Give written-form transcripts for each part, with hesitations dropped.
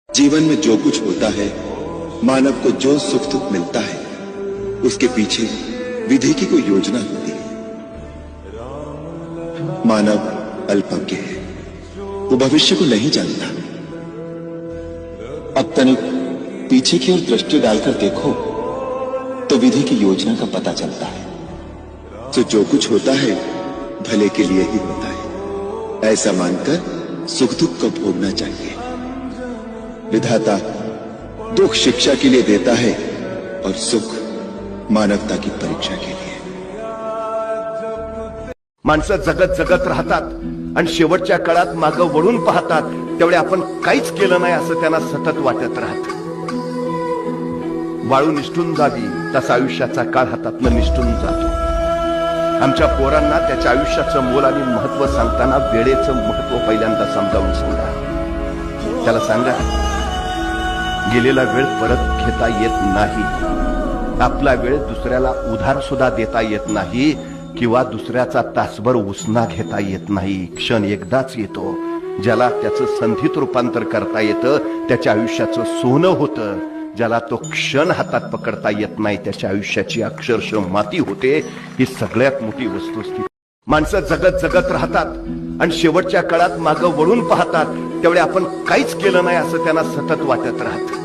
जीवन में जो कुछ होता है, मानव को जो सुख दुख मिलता है, उसके पीछे विधि की कोई योजना होती है। मानव अल्पज्ञ है, वो भविष्य को नहीं जानता। अब तनिक पीछे की ओर दृष्टि डालकर देखो तो विधि की योजना का पता चलता है। तो जो कुछ होता है भले के लिए ही होता है, ऐसा मानकर सुख दुख को भोगना चाहिए। विधाता दुख शिक्षा के लिए देता है और सुख मानवता की परीक्षा के लिए। माणसं जगत जगत राहतात आणि शेवटच्या काळात मागं वळून पाहतात, तेवढे आपण काहीच केलं नाही असं त्यांना सतत वाटत राहत। वाळू निष्ठून जावी तसा आयुष्याचा काळ हातातनं निष्ठून जातो। आमच्या पोरांना त्याच्या आयुष्याचं मोल आणि महत्व सांगताना वेळेचं महत्व पहिल्यांदा समजावून सांगा। त्याला सांगा, गेलेला वेळ परत घेता येत नाही, आपला वेळ दुसऱ्याला उधार सुद्धा देता येत नाही, किंवा दुसऱ्याचा तासभर उसना घेता येत नाही। क्षण एकदाच येतो, ज्याला त्याचं संधीत रूपांतर करता येतं त्याच्या आयुष्याचं सोनं होतं। ज्याला तो क्षण हातात पकडता येत नाही त्याच्या आयुष्याची अक्षरशः माती होते। ही सगळ्यात मोठी वस्तुस्थिती। माणसं जगत जगत राहतात आणि शेवटच्या काळात मागं वळून पाहतात, तेवढे आपण काहीच केलं नाही असं त्यांना सतत वाटत राहत।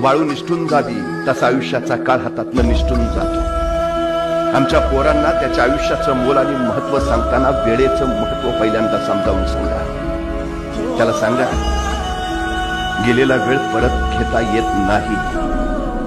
वाळू निष्ठून जावी तसा आयुष्याचा काळ हातातनं निष्ठून जातो। आमच्या पोरांना त्याच्या आयुष्याचं मोल आणि महत्व सांगताना वेळेचं महत्व पहिल्यांदा समजावून सांगा। त्याला सांगा, गेलेला वेळ परत घेता येत नाही,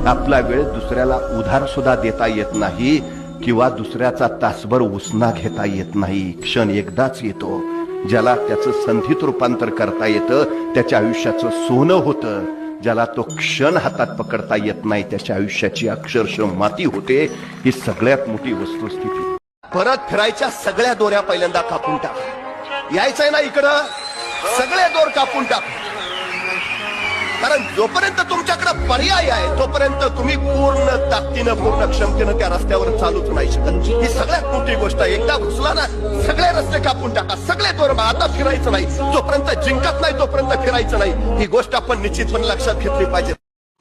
आपला वेळ दुसऱ्याला उधार सुद्धा देता येत नाही, किंवा दुसऱ्याचा तासभर उसना घेता येत नाही। क्षण एकदाच येतो, ज्याला त्याचं संधीत रूपांतर करता येतं त्याच्या आयुष्याचं सोनं होतं। ज्याला तो क्षण हातात पकडता येत नाही त्याच्या आयुष्याची अक्षरशः माती होते। ही सगळ्यात मोठी वस्तुस्थिती। परत फिरायच्या सगळ्या दोऱ्या पहिल्यांदा कापून टाक। यायचंय ना इकडं, सगळे दोर कापून टाक, कारण जोपर्यंत तुमच्याकडे पर्याय आहे तोपर्यंत तुम्ही पूर्ण ताकदीनं पूर्ण क्षमतेनं त्या रस्त्यावर चालूच नाही शकत। ही सगळ्यात मोठी गोष्ट आहे। एकदा घुसला ना सगळे रस्ते कापून टाका, सगळे दोर। आता फिरायचं नाही, जोपर्यंत जिंकत नाही तोपर्यंत फिरायचं नाही। ही गोष्ट आपण निश्चितपणे लक्षात घेतली पाहिजे।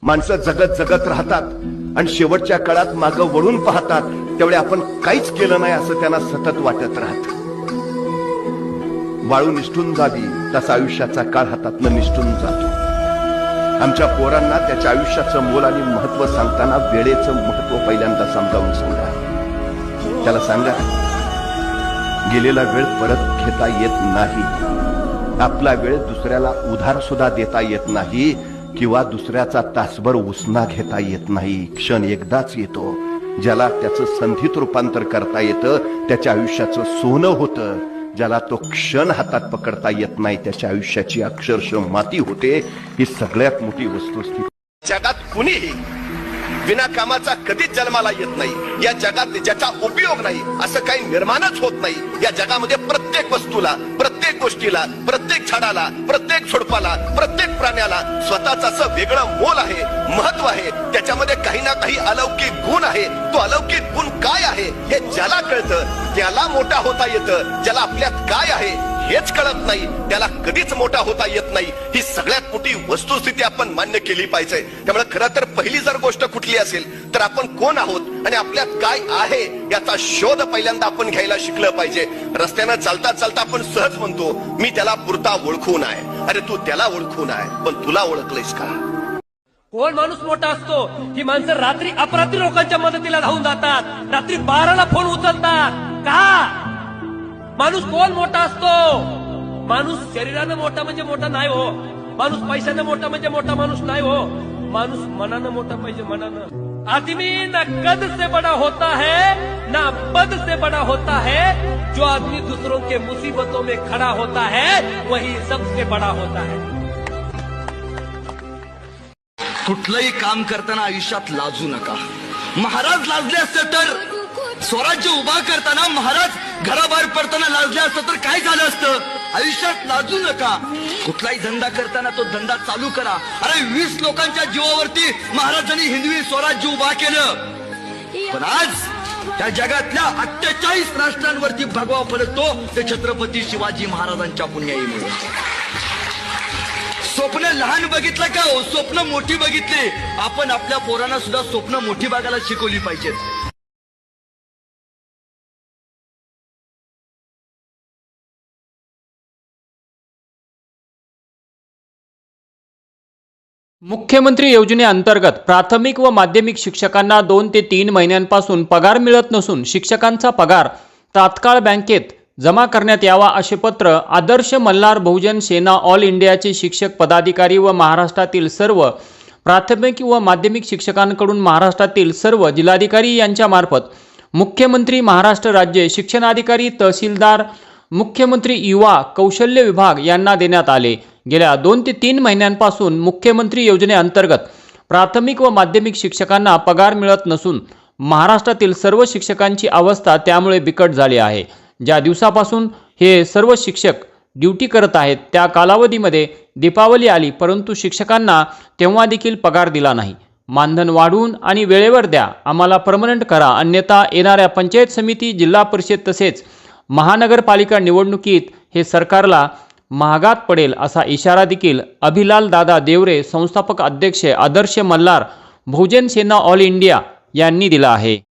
माणसं जगत जगत राहतात आणि शेवटच्या काळात मागं वळून पाहतात, तेवढे आपण काहीच केलं नाही असं त्यांना सतत वाटत राहत। वाळू निष्ठून जावी तसा आयुष्याचा काळ हातातनं निष्ठून जातो। आमच्या पोरांना त्याच्या आयुष्याचं मोल आणि महत्व सांगताना वेळेचं महत्व पहिल्यांदा समजावून सांगा। त्याला सांगा, गेलेला वेळ परत घेता येत नाही, आपला वेळ दुसऱ्याला उधार सुद्धा देता येत नाही, किंवा दुसऱ्याचा तासभर उसना घेता येत नाही। क्षण एकदाच येतो, ज्याला त्याचं संधीत रूपांतर करता येतं त्याच्या आयुष्याचं सोनं होतं। ज्याला तो क्षण हातात पकडता येत नाही त्याच्या आयुष्याची अक्षरशः माती होते। ही सगळ्यात मोठी वस्तुस्थिती। जगात कुणीही विना कामाचा कधीच जन्माला येत नाही। या जगात ज्याचा उपयोग नाही असं काही निर्माणच होत नाही। या जगामध्ये प्रत्येक वस्तूला, प्रत्येक गोष्टीला, प्रत्येक झाडाला, प्रत्येक झुडपाला, प्रत्येक प्राण्याला स्वतःच असं वेगळं मोल आहे, महत्व आहे। त्याच्यामध्ये काही ना काही अलौकिक गुण आहे। तो अलौकिक गुण काय आहे हे ज्याला कळतं त्याला मोठा होता येतं। ज्याला आपल्यात काय आहे हेच कळत नाही त्याला कधीच मोठा होता येत नाही। ही सगळ्यात मोठी वस्तुस्थिती आपण मान्य केली पाहिजे। त्यामुळे खरं तर पहिली जर गोष्ट कुठली असेल तर आपण कोण आहोत आणि आपल्यात काय आहे याचा शोध पहिल्यांदा आपण घ्यायला शिकलं पाहिजे। रस्त्यानं चालता चालता आपण सहज म्हणतो, मी त्याला पुरता ओळखून आहे। अरे तू त्याला ओळखून आहे, पण तुला ओळखलंयस का? कोण माणूस मोठा असतो? ही माणसं रात्री अपरात्री लोकांच्या मदतीला धावून जातात, रात्री 12ला फोन उचलतात का? माणूस कोण मोठा असतो? माणूस शरीरानं मोठा म्हणजे मोठा नाही हो। माणूस पैशानं मोठा म्हणजे मोठा माणूस नाही हो। माणूस मनानं मोठा पाहिजे, मनानं। आदमी न कद से बड़ा होता है ना पद से बड़ा होता है, जो आदमी दूसरों के मुसीबतों में खड़ा होता है वही सबसे बड़ा होता है। कुठलंही काम करताना आयुष्यात लाजू नका। महाराज लाजले असते तर, स्वराज्य उभा करताना महाराज घराबाहेर पडताना लाजले असतं तर काय झालं असतं? आयुष्यात लाजू नका। कुठलाही धंदा करताना तो धंदा चालू करा। अरे 20 लोकांच्या जीवावरती महाराजांनी हिंदवी स्वराज्य उभा केलं, पण आज त्या जगातल्या 48 राष्ट्रांवरती भगवा पडतो ते छत्रपती शिवाजी महाराजांच्या पुण्याईमुळे। सो स्वप्न लहान बघितलं का हो, स्वप्न मोठी बघितली. आपण आपल्या पोरांना सुद्धा स्वप्न मोठी बघायला शिकवली पाहिजेत. मुख्यमंत्री योजनेअंतर्गत प्राथमिक व माध्यमिक शिक्षकांना 2 ते 3 महिन्यांपासून पगार मिळत नसून शिक्षकांचा पगार तात्काळ बँकेत जमा करण्यात यावा असे पत्र आदर्श मल्हार बहुजन सेना ऑल इंडियाचे शिक्षक पदाधिकारी व महाराष्ट्रातील सर्व प्राथमिक व माध्यमिक शिक्षकांकडून महाराष्ट्रातील सर्व जिल्हाधिकारी यांच्यामार्फत मुख्यमंत्री महाराष्ट्र राज्य शिक्षणाधिकारी तहसीलदार मुख्यमंत्री युवा कौशल्य विभाग यांना देण्यात आले. गेल्या 2 ते 3 महिन्यांपासून मुख्यमंत्री योजनेअंतर्गत प्राथमिक व माध्यमिक शिक्षकांना पगार मिळत नसून महाराष्ट्रातील सर्व शिक्षकांची अवस्था त्यामुळे बिकट झाली आहे. ज्या दिवसापासून हे सर्व शिक्षक ड्युटी करत आहेत त्या कालावधीमध्ये दीपावली आली, परंतु शिक्षकांना तेव्हा देखील पगार दिला नाही. मानधन वाढवून आणि वेळेवर द्या, आम्हाला परमनंट करा, अन्यथा येणाऱ्या पंचायत समिती, जिल्हा परिषद तसेच महानगरपालिका निवडणुकीत हे सरकारला महागात पडेल असा इशारा देखील अभिलाल दादा देवरे, संस्थापक अध्यक्ष आदर्श मल्हार बहुजन सेना ऑल इंडिया यांनी दिला आहे.